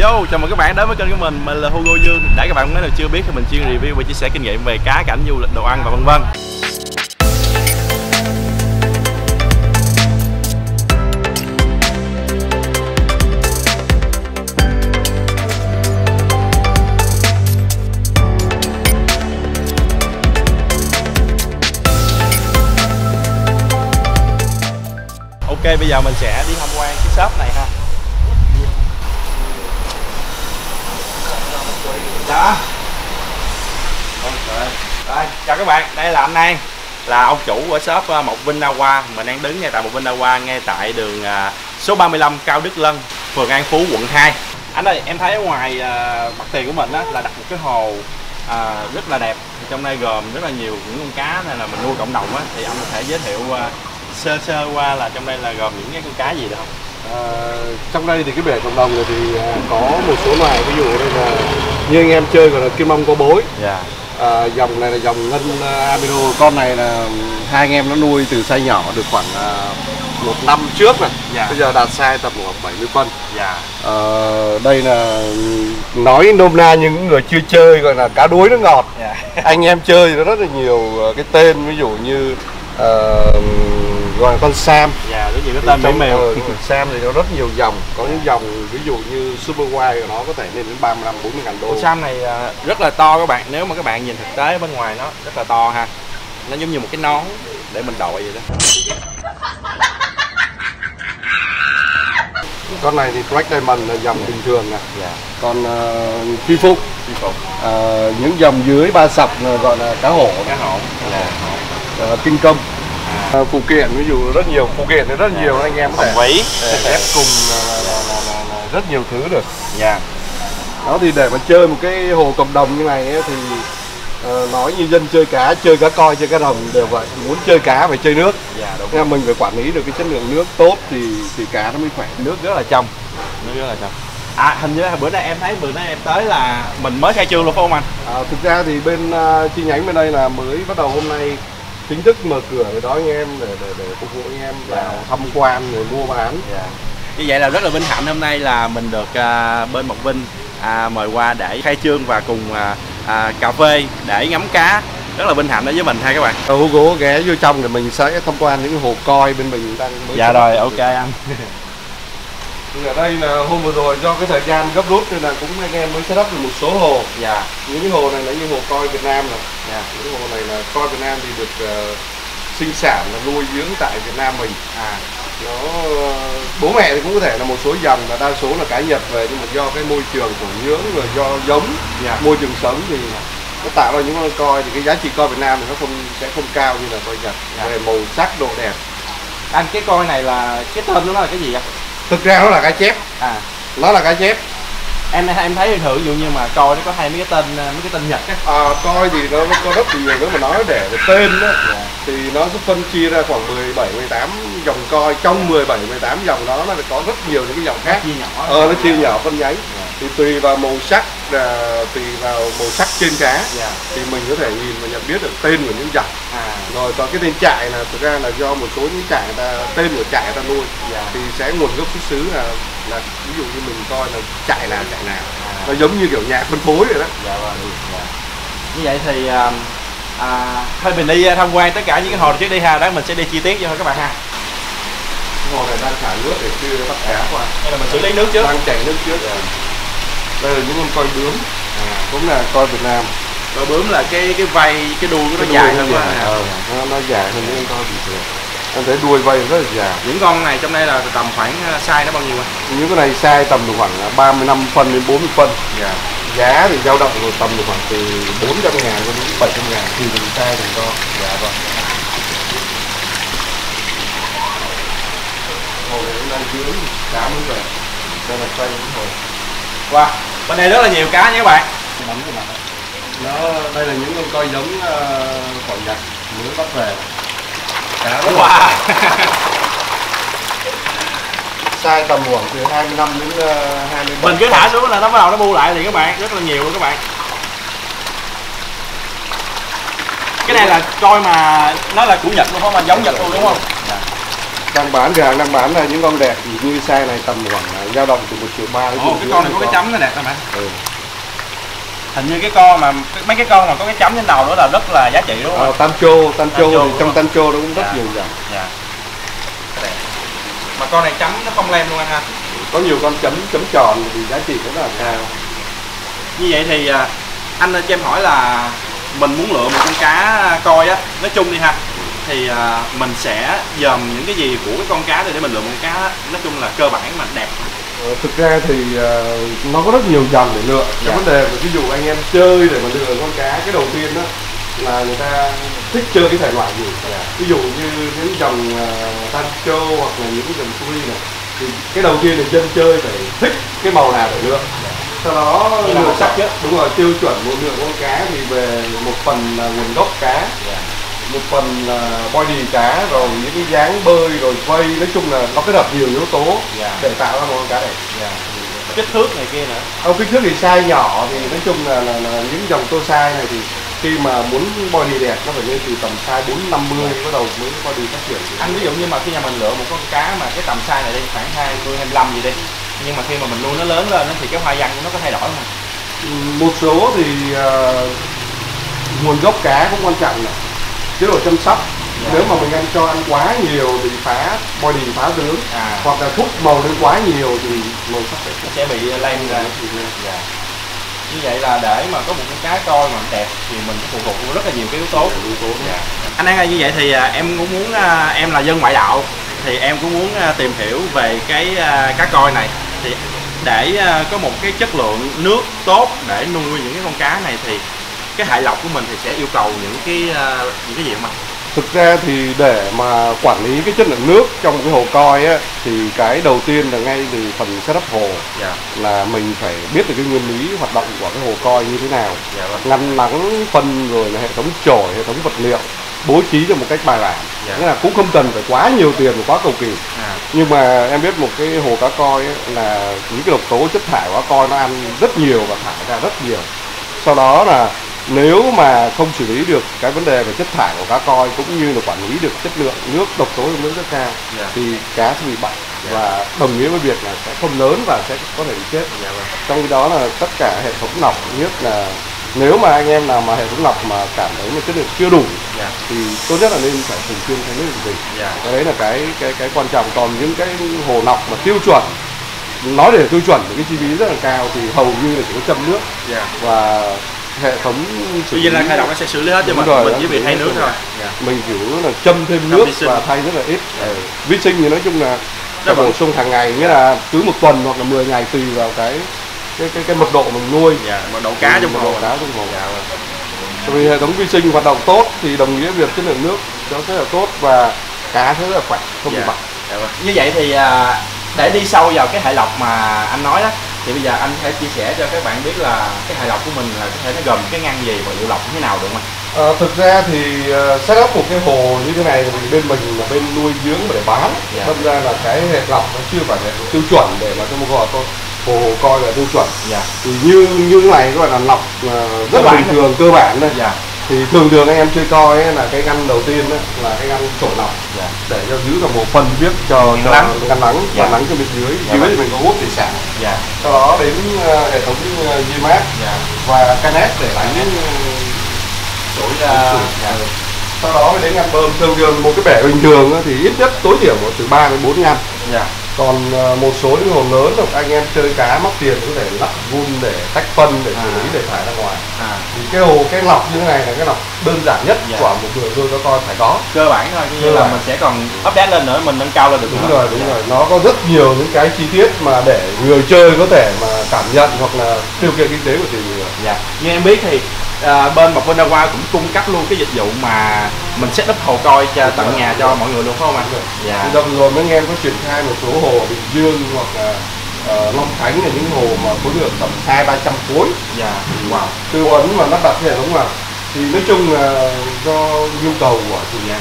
Yo, chào mừng các bạn đến với kênh của mình là Hugo Dương. Để các bạn nếu chưa biết thì mình chuyên review và chia sẻ kinh nghiệm về cá cảnh, du lịch, đồ ăn và vân vân. Ok, bây giờ mình sẽ đi tham quan cái shop này ha. Đó. Rồi, chào các bạn, đây là anh An, là ông chủ của shop Mộc Vinh Aqua. Mình đang đứng ngay tại Mộc Vinh Aqua, ngay tại đường số 35 Cao Đức Lân, phường An Phú, quận 2. Anh ơi, em thấy ở ngoài mặt tiền của mình á, là đặt một cái hồ rất là đẹp. Trong đây gồm rất là nhiều những con cá này là mình nuôi cộng đồng á, thì anh có thể giới thiệu sơ sơ qua là trong đây là gồm những cái con cá gì được không? Trong đây thì cái bể cộng đồng này thì có một số loài, ví dụ đây là như anh em chơi gọi là kim mông có bối. Dòng này là dòng ngân albino. Con này là hai anh em nó nuôi từ size nhỏ được khoảng 1 năm trước này. Bây giờ đạt size tầm khoảng 70 phân. Đây là nói nôm na những người chưa chơi gọi là cá đuối nước ngọt. Anh em chơi thì nó rất là nhiều cái tên, ví dụ như gọi là con Sam. Rất nhiều cái tên mèo. Sam thì nó rất nhiều dòng. Có những dòng ví dụ như Super White của nó có thể lên đến 35-40 ngàn đô. Con Sam này rất là to các bạn. Nếu mà các bạn nhìn thực tế bên ngoài nó rất là to ha. Nó giống như một cái nón để mình đội vậy đó. Con này thì Black Diamond là dòng bình thường nè. Còn phi phục, những dòng dưới ba sọc gọi là cá hổ. Kinh công. Phụ kiện, ví dụ rất nhiều phụ kiện thì rất nhiều, anh em có thể ép cùng rất nhiều thứ được. Đó thì để mà chơi một cái hồ cộng đồng như này ấy, thì nói như dân chơi cá coi, chơi cá đồng đều vậy. Muốn chơi cá phải chơi nước. Nên mình phải quản lý được cái chất lượng nước tốt thì cá nó mới khỏe. Nước rất là trong. Hình như là bữa nay em thấy em tới là mình mới khai trương luôn phải không anh? Thực ra thì bên chi nhánh bên đây là mới bắt đầu hôm nay chính thức mở cửa để đón anh em để phục vụ anh em vào tham quan rồi mua bán. Như vậy là rất là vinh hạnh hôm nay là mình được bên Mộc Vinh mời qua để khai trương và cùng cà phê để ngắm cá. Rất là vinh hạnh đối với mình ha các bạn. Hugo ghé vô trong thì mình sẽ tham quan những hồ coi bên mình đang mới. Rồi, ok anh. Ở đây là hôm vừa rồi do cái thời gian gấp rút nên là cũng anh em mới set up được một số hồ. Những cái hồ này là như hồ coi Việt Nam rồi. Những hồ này là coi Việt Nam thì được sinh sản là nuôi dưỡng tại Việt Nam mình. Nó bố mẹ thì cũng có thể là một số dòng, là đa số là cá Nhật về, nhưng mà do cái môi trường của nhưỡng rồi do giống môi trường sống thì nó tạo ra những con coi, thì cái giá trị coi Việt Nam thì nó sẽ không cao như là coi Nhật về màu sắc, độ đẹp. Anh, cái coi này là cái tên nó là cái gì vậy? Thực ra nó là cá chép. Nó là cá chép. Em thấy thử ví dụ như mà coi nó có hai mấy cái tên Nhật á. Coi thì nó có rất nhiều, nếu mà nói để tên đó, thì nó sẽ phân chia ra khoảng 17-18 dòng coi. Trong 17-18 dòng đó nó có rất nhiều những cái dòng khác. Nó chia nhỏ phân nhánh. Thì tùy vào màu sắc, trên cá thì mình có thể nhìn và nhận biết được tên của những dòng. Rồi còn cái tên trại là thực ra là do một số những trại người ta, tên của trại người ta nuôi thì sẽ nguồn gốc xuất xứ là ví dụ như mình coi là trại nào nó giống như kiểu nhà phân phối rồi đó. Như vậy thì thôi mình đi tham quan tất cả những cái hồ trước đi ha, đó mình sẽ đi chi tiết cho các bạn ha. Cái hồ này đang xả nước để chưa bắt cá qua. Đây là mình xử lý nước trước. Đang chảy nước trước. Đây là những con coi bướm. Cũng là coi Việt Nam. Coi bướm là cái vây, cái đuôi của nó dài hơn. Nó dài hơn những con coi bình thường. Em thấy đuôi vây rất là dài. Những con này trong đây là tầm khoảng size nó bao nhiêu anh? Những cái này size tầm được khoảng 35 phân đến 40 phân. Giá thì dao động rồi tầm được khoảng từ 400.000 đến 700.000 tùy từng size từng con. Hồ này cũng đang dưới cá mới về. Đây là quay những hồ. Bên đây rất là nhiều cá nha các bạn. Đây là những con coi giống khỏi Nhật mới bắt về. Cá size tầm khoảng từ 25 đến 27. Mình cứ thả xuống là nó bắt đầu nó bu lại thì các bạn, rất là nhiều luôn các bạn. Cái này là coi mà nó là của Nhật luôn không? Mà giống Nhật luôn đúng không? Đang bán gà, đang bán là những con đẹp thì như size này tầm khoảng dao động từ 1.3 triệu đến 1 cái triệu. con này có cái chấm này đẹp không ạ? Ừ. Hình như cái con mà mấy cái con mà có cái chấm trên đầu đó là rất là giá trị đúng không? Tancho thì trong Tancho nó cũng rất nhiều dòng. Dạ. Mà con này chấm nó không lem luôn anh ha. Có nhiều con chấm tròn thì giá trị rất là cao. Như vậy thì anh cho em hỏi là mình muốn lựa một con cá coi á, nói chung đi ha, thì mình sẽ dòm những cái gì của cái con cá để mình lựa một con cá nói chung là cơ bản mà đẹp. Thực ra thì nó có rất nhiều dòng để lựa. Cái vấn đề là ví dụ anh em chơi để mà lựa con cá, cái đầu tiên đó là người ta thích chơi cái thể loại gì. Ví dụ như những dòng Tancho hoặc là những cái dòng Suri này, thì cái đầu tiên là dân chơi phải thích cái màu nào để lựa. Sau đó lựa sắc nhất, đúng rồi, tiêu chuẩn một lựa con cá thì về một phần là nguồn gốc cá, một phần là body cá, rồi những cái dáng bơi, rồi vây, nói chung là nó kết hợp nhiều yếu tố để tạo ra một con cá đẹp. Kích thước này kia nữa. Kích thước thì size nhỏ thì nói chung là những dòng tô size này thì khi mà muốn body đẹp nó phải lên từ tầm size 450 bắt đầu mới body phát triển. Anh ví dụ như mà khi nhà mình lựa một con cá mà cái tầm size này đi khoảng 20 25 gì đi, nhưng mà khi mà mình nuôi nó lớn lên thì cái hoa văn nó có thay đổi không? Một số thì nguồn gốc cá cũng quan trọng này, chế độ chăm sóc. Nếu mà mình ăn cho ăn quá nhiều thì phá body, phá tướng, hoặc là thúc màu lên quá nhiều thì màu sắc sẽ bị lem ra. Như vậy là để mà có một con cá coi mà đẹp thì mình phụ thuộc vào rất là nhiều cái yếu tố. Anh An ơi, như vậy thì em cũng muốn, em là dân ngoại đạo thì em cũng muốn tìm hiểu về cái cá coi này, thì để có một cái chất lượng nước tốt để nuôi những cái con cá này thì cái hại lọc của mình thì sẽ yêu cầu những cái gì không ạ? Thực ra thì để mà quản lý cái chất lượng nước trong một cái hồ coi á, thì cái đầu tiên là ngay từ phần setup hồ là mình phải biết được cái nguyên lý hoạt động của cái hồ coi như thế nào, ngăn nắng phân, rồi là hệ thống chổi, hệ thống vật liệu bố trí cho một cách bài bản. Nghĩa là cũng không cần phải quá nhiều tiền và quá cầu kỳ. Nhưng mà em biết một cái hồ cá coi ấy, là những cái độc tố chất thải của cá coi nó ăn rất nhiều và thải ra rất nhiều. Sau đó là nếu mà không xử lý được cái vấn đề về chất thải của cá coi cũng như là quản lý được chất lượng nước, độc tố trong nước rất cao thì cá sẽ bị bệnh và đồng nghĩa với việc là sẽ không lớn và sẽ có thể bị chết. Trong khi đó là tất cả hệ thống lọc, nhất là nếu mà anh em nào mà hệ thống lọc mà cảm thấy mà chất lượng chưa đủ thì tốt nhất là nên phải thường xuyên thay nước định kỳ. Cái đấy là cái quan trọng. Còn những cái hồ lọc mà tiêu chuẩn, nói để tiêu chuẩn thì cái chi phí rất là cao thì hầu như là chỉ có châm nước và hệ thống tuy nhiên là khai độc nó sẽ xử lý hết cho mình chỉ bị thay nước thôi. Mình chỉ là châm thêm nước và thay rất là ít. Vi sinh thì nói chung là bổ sung hàng ngày, nghĩa là cứ một tuần hoặc là 10 ngày tùy vào cái mật độ mình nuôi, mật độ cá trong hồ. Vì hệ thống vi sinh hoạt động tốt thì đồng nghĩa việc chất lượng nước nó rất là tốt và cá sẽ rất là khỏe, không bị bệnh. Như vậy thì để đi sâu vào cái hệ lọc mà anh nói đó, thì bây giờ anh có thể chia sẻ cho các bạn biết là cái hệ lọc của mình là có thể nó gồm cái ngăn gì và liệu lọc như thế nào được không? Thực ra thì setup một cái hồ như thế này thì bên mình là bên nuôi giếng để bán, đâm ra là cái hệ lọc nó chưa phải là tiêu chuẩn để mà cho một hồ coi là tiêu chuẩn. Thì như thế này các bạn là lọc rất là bình thường, cơ bản đây. Thì thường anh em chơi coi ấy, là cái ngăn đầu tiên ấy, là cái ngăn trộn lọc để cho giữ được một phần biết cho ngăn nắng và nắng cho bên dưới. Dưới thì mình có hút thủy sản. Sau đó đến hệ thống GMAT và canet để đánh đổi ra. Sau đó mới đến ngăn bơm. Thường một cái bể bình thường ấy, thì ít nhất tối thiểu từ 3 đến 4 ngăn. Còn một số những hồ lớn hoặc anh em chơi cá mắc tiền có thể lắp vun để tách phân để xử lý để thải ra ngoài. Thì cái lọc như thế này là cái lọc đơn giản nhất của một người nuôi cá coi phải có. Cơ bản thôi, như là mình sẽ còn update lên nữa, mình nâng cao lên được. Đúng rồi. Nó có rất nhiều những cái chi tiết mà để người chơi có thể mà cảm nhận hoặc là điều kiện kinh tế của từng người. Như em biết thì bên Mộc Vinh Aqua cũng cung cấp luôn cái dịch vụ mà mình set up hồ coi cho tận nhà cho mọi người luôn phải không anh? Thì đồng rồi mấy anh em có triển khai một số hồ ở Bình Dương hoặc là Long Khánh là những hồ mà khối lượng tầm 200-300 khối. Tư vấn và lắp đặt hệ thống vào thì nói chung là do nhu cầu của chủ nhà,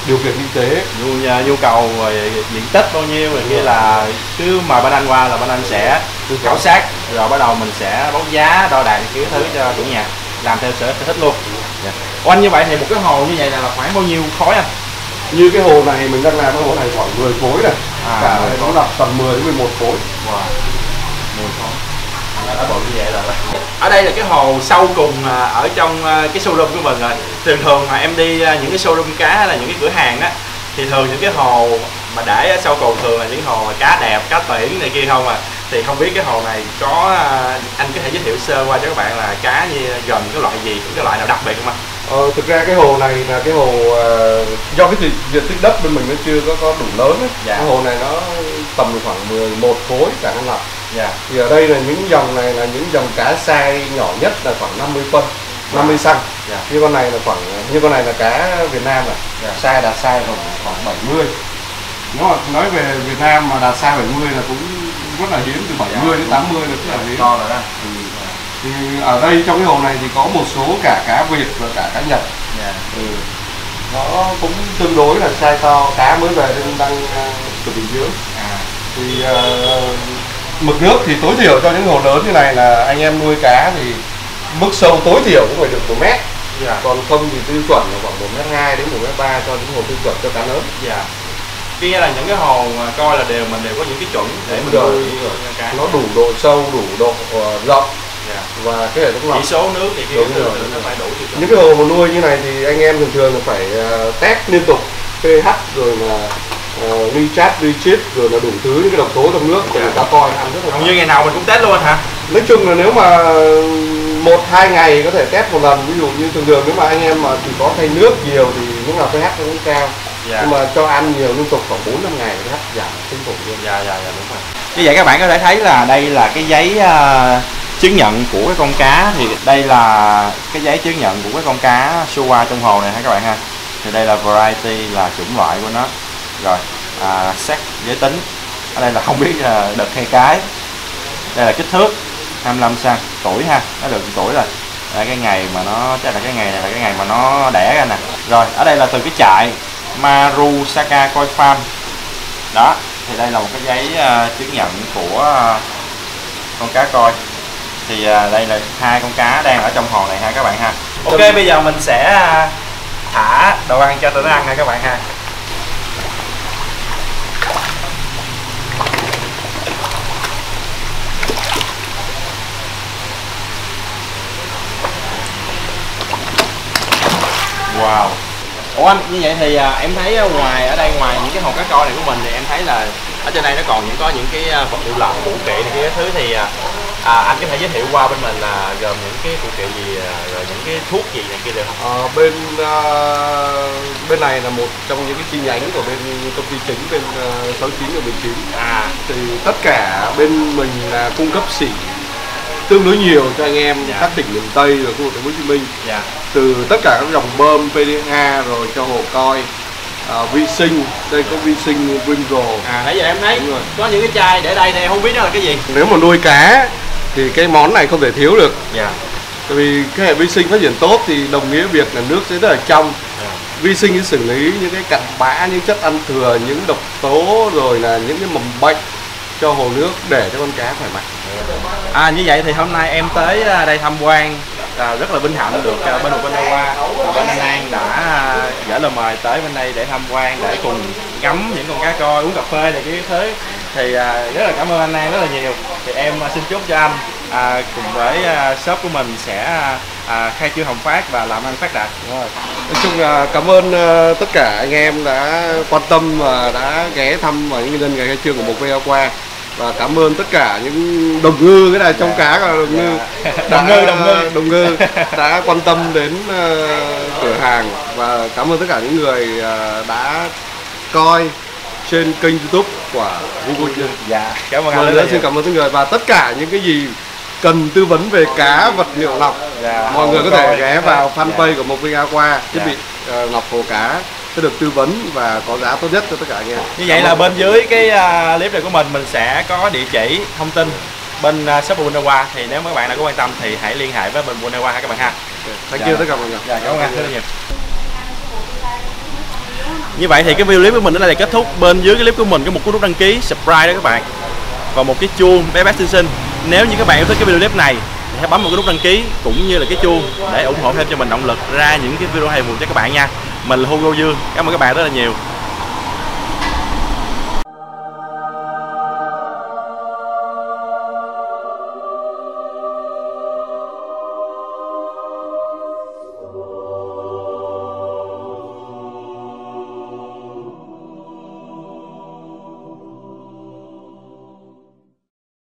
điều kiện kinh tế, nhu cầu rồi diện tích bao nhiêu rồi kia là cứ mà bên anh qua là bên anh sẽ khảo sát rồi bắt đầu mình sẽ báo giá đo đạc cái thứ cho chủ nhà làm theo sở thích luôn. Anh như vậy thì một cái hồ như vậy là khoảng bao nhiêu khối anh? Như cái hồ này mình đang làm cái hồ này khoảng 10 khối này, cả này nó lập tầm 10 đến 11 khối. Wow. 10 khối. Nó bự như vậy rồi. Ở đây là cái hồ sâu cùng ở trong cái showroom của mình rồi. Thường thường mà em đi những cái showroom cá hay là những cái cửa hàng á, thì thường những cái hồ mà để ở sâu cùng thường là những hồ mà cá đẹp, cá tiễn này kia không à. Thì không biết cái hồ này có anh có thể giới thiệu sơ qua cho các bạn là cá như gồm cái loại gì, cái loại nào đặc biệt không anh? Thực ra cái hồ này là cái hồ do cái diện tích đất bên mình nó chưa có đủ lớn ấy. Cái hồ này nó tầm khoảng 11 khối cả năm lập. Thì ở đây là những dòng này là những dòng cá size nhỏ nhất là khoảng 50 phân, 50 cm. Như con này là như con này là cá Việt Nam này, size đạt size khoảng 70. Nếu mà nói về Việt Nam mà đạt size 70 là cũng rất là hiếm, từ 70 đến 80 là rất là hiếm. To rồi đó. Thì ở đây trong cái hồ này thì có một số cả cá Việt và cả cá Nhật. Nó cũng tương đối là size to, cá mới về nên đang từ Bình Dương. Thì mực nước thì tối thiểu cho những hồ lớn như này là anh em nuôi cá thì mức sâu tối thiểu cũng phải được 1 mét. Còn không thì tiêu chuẩn là khoảng 1m2 đến 1m3 cho những hồ tiêu chuẩn cho cá lớn. Kia là những cái hồ mà coi là mình đều có những cái chuẩn để mình nuôi cá. Nó đủ độ sâu, đủ độ rộng và cái hệ thống lọc. Chỉ số nước thì kia nó phải đủ. Những cái hồ mà nuôi như này thì anh em thường là phải test liên tục pH rồi là nitrat, nitrate rồi là đủ thứ những cái độc tố trong nước để người ta coi ăn rất là. Như ngày nào mình cũng test luôn hả? Nói chung là nếu mà 1-2 ngày có thể test một lần, ví dụ như thường nếu mà anh em mà chỉ có thay nước nhiều thì lúc nào pH nó cũng cao. Nhưng mà cho ăn nhiều liên tục khoảng 4-5 ngày pH giảm kinh khủng luôn. Đúng rồi. Như vậy các bạn có thể thấy là đây là cái giấy chứng nhận của cái con cá, thì đây là cái giấy chứng nhận của cái con cá Showa trong hồ này ha các bạn ha. Thì đây là variety, là chủng loại của nó. Rồi sex, giới tính. Ở đây là không biết là đực hay cái. Đây là kích thước 25 cm, tuổi ha, nó được tuổi rồi. Đây cái ngày mà nó, chắc là cái ngày này là cái ngày mà nó đẻ ra nè. Rồi ở đây là từ cái trại Marusaka Koi Farm. Đó, thì đây là một cái giấy chứng nhận của con cá koi. Thì đây là 2 con cá đang ở trong hồ này ha các bạn ha. Ok, bây giờ mình sẽ thả đồ ăn cho tụi nó ăn ha các bạn ha. Wow. Ủa anh, như vậy thì em thấy ngoài những cái hồ cá koi này của mình thì em thấy là ở trên đây nó còn có những cái vật liệu lợn, phụ kiện này kia thứ, thì anh có thể giới thiệu qua bên mình là gồm những cái phụ kiện gì, rồi những cái thuốc gì này kia được không? Bên này là một trong những cái chi nhánh của bên công ty chính bên 69 ở Bình Chính. Thì tất cả bên mình là cung cấp xỉ tương đối nhiều cho anh em các tỉnh miền Tây rồi khu vực Thành phố Hồ Chí Minh. Từ tất cả các dòng bơm PDH rồi cho hồ coi, vi sinh, đây có vi sinh Winro. Nãy giờ em thấy có những cái chai để đây thì em không biết nó là cái gì. Nếu mà nuôi cá thì cái món này không thể thiếu được. Tại vì cái hệ vi sinh phát triển tốt thì đồng nghĩa việc là nước sẽ rất là trong. Vi sinh sẽ xử lý những cái cặn bã, những chất ăn thừa, những độc tố rồi là những cái mầm bệnh cho hồ nước để cho con cá khỏe mạnh. Như vậy thì hôm nay em tới đây tham quan, rất là vinh hạnh được bên Okinawa, bên anh An đã gửi lời mời tới bên đây để tham quan, để cùng ngắm những con cá koi, uống cà phê này cái thứ. Thì rất là cảm ơn anh An rất là nhiều. Thì em xin chúc cho anh cùng với shop của mình sẽ khai trương hồng phát và làm ăn phát đạt. Nói chung là cảm ơn tất cả anh em đã quan tâm và đã ghé thăm vào những nhân ngày khai trương của Mộc Vinh Aqua. Và cảm ơn tất cả những đồng ngư, cái này trong cá là đồng ngư đã quan tâm đến cửa hàng, và cảm ơn tất cả những người đã coi trên kênh YouTube của Google. Cảm ơn anh. Xin cảm ơn tất cả người, và tất cả những cái gì cần tư vấn về cá, vật liệu lọc, mọi người có thể ghé vào fanpage của Mộc Vinh Aqua, thiết bị lọc hồ cá sẽ được tư vấn và có giá tốt nhất cho tất cả anh em. Như vậy là bên dưới cái clip này của mình sẽ có địa chỉ thông tin bên shop Okinawa, thì nếu các bạn nào có quan tâm thì hãy liên hệ với bên Okinawa ha các bạn ha. Thank you tất cả mọi người. Cảm ơn anh rất là nhiều. Như vậy thì cái video clip của mình đến đây là kết thúc. Bên dưới cái clip của mình có một nút đăng ký, subscribe đó các bạn, và một cái chuông bé bé xinh xinh. Nếu như các bạn yêu thích cái video clip này thì hãy bấm một cái nút đăng ký cũng như là cái chuông để ủng hộ thêm cho mình động lực ra những cái video hay mùa cho các bạn nha. Mình là Hugo Dương, cảm ơn các bạn rất là nhiều.